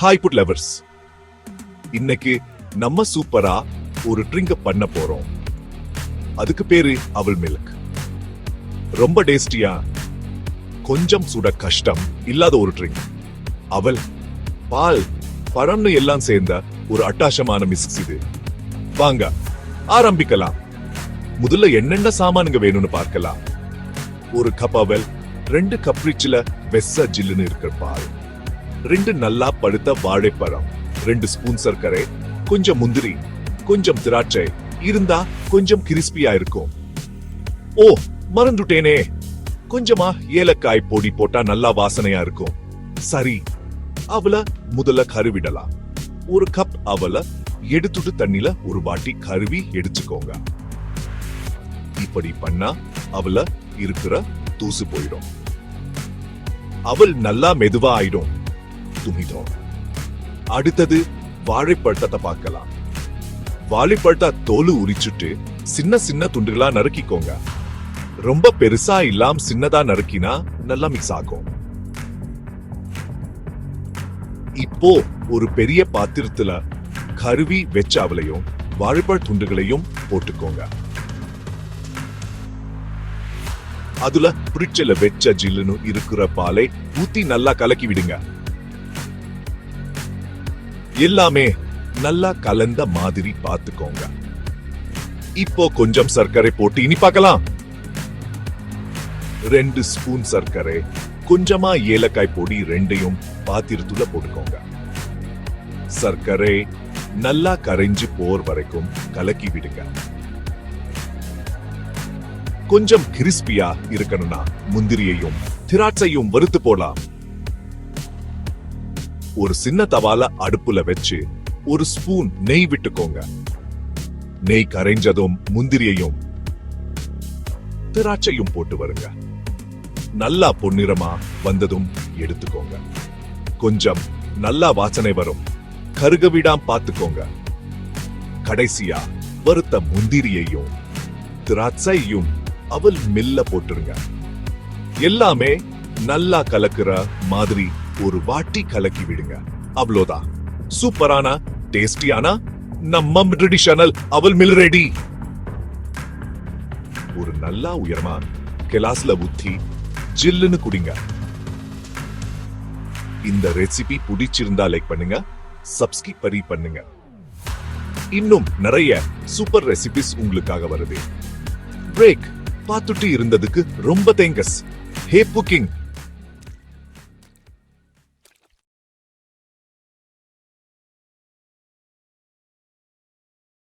Hi put lovers, இன்னைக்கு நம்ம சூப்பரா ஒரு ட்ரிங்க் பண்ண போறோம். அதுக்கு பேரு அவல் மில்க். ரொம்ப டேஸ்டியா, கொஞ்சம் சுட கஷ்டம் இல்லாத ஒரு ட்ரிங்க். அவல், பால், பழம்னு எல்லாம் சேர்ந்த ஒரு அட்டாசமான மிக்ஸ் இது. வாங்க ஆரம்பிக்கலாம். முதல்ல என்னென்ன சாமானுங்க வேணும்னு பார்க்கலாம். ஒரு கப் அவல், 2 கப் ரிச்ல வெச ஜில்லுன்னு இருக்கிற பால், 2 நல்லா பழுத்த வாழைப்பழம், 2 ஸ்பூன் சர்க்கரை, கொஞ்சம் முந்திரி, கொஞ்சம் திராட்சை இருந்தா கொஞ்சம் கிறிஸ்பியா இருக்கும். ஓ மறந்துட்டேனே, கொஞ்சமா ஏலக்காய் பொடி போட்டா நல்லா வாசனையா இருக்கும். சரி, அவல முதல்ல கருவிடலாம். ஒரு கப் அவல எடுத்துட்டு தண்ணில ஒரு வாட்டி கருவி எடுத்துக்கோங்க. இப்படி பண்ணா அவல இருக்கிற தூசு போயிடும். அவல் நல்லா மெதுவா ஆயிடும், துமிடும். அடுத்தது வாழைப்பழத்தை பார்க்கலாம். வாழைப்பழத்தை தோலு உரிச்சுட்டு சின்ன சின்ன துண்டுகளா நறுக்கிக்கோங்க. ரொம்ப பெருசா இல்லாம சின்னதா நறுக்கினா நல்லா மிக்ஸ் ஆகும். இப்போ ஒரு பெரிய பாத்திரத்துல கருவி வெச்ச அவலையும் வாழைப்பழ துண்டுகளையும் போட்டுக்கோங்க. அதுல பிரிட்ஜ்ல வெச்ச ஜில்லுன்னு இருக்கிற பாலை ஊத்தி நல்லா கலக்கி விடுங்க. எல்லாமே நல்லா கலந்த மாதிரி பார்த்துக்கோங்க. இப்போ கொஞ்சம் சர்க்கரை போட்டு இனி பார்க்கலாம். 2 ஸ்பூன் சர்க்கரை, கொஞ்சமா ஏலக்காய் பொடி, 2யும் பாத்திரத்துல போட்டுக்கோங்க. சர்க்கரை நல்லா கரைஞ்சு போர் வரைக்கும் கலக்கி விடுங்க. கொஞ்சம் கிறிஸ்பியா இருக்கணும்னா முந்திரியையும் திராட்சையும் வறுத்து போடலாம். ஒரு சின்ன தவால அடுப்புல வச்சு 1 ஸ்பூன் நெய் விட்டுக்கோங்க. நெய் கரைஞ்சதும் முந்திரியையும் திராட்சையும் போட்டு வருங்க. நல்லா பொன்னிறமா வந்ததும் எடுத்துக்கோங்க. கொஞ்சம் நல்லா வாசனை வரும், கருக விடாம பார்த்துக்கோங்க. கடைசியா வறுத்த முந்திரியையும் திராட்சையும் அவல் மில்ல போட்டுருங்க. எல்லாமே நல்லா கலக்குற மாதிரி ஒரு வாட்டி கலக்கி விடுங்க. அவ்வளோதான், சூப்பரான டேஸ்டியான நம்ம ட்ரெடிஷனல் அவல் மில் ரெடி. ஒரு நல்லா உயரமா கிளாஸ்ல ஊத்தி ஜில்லுன்னு குடிங்க. இந்த ரெசிபி பிடிச்சிருந்தா லைக் பண்ணுங்க, சப்ஸ்கிரைப் பண்ணுங்க. இன்னும் நிறைய சூப்பர் ரெசிபிஸ் உங்களுக்காக வருது. பிரேக் பார்த்துட்டு இருந்ததுக்கு ரொம்ப தேங்கஸ். ஹே புக்கிங்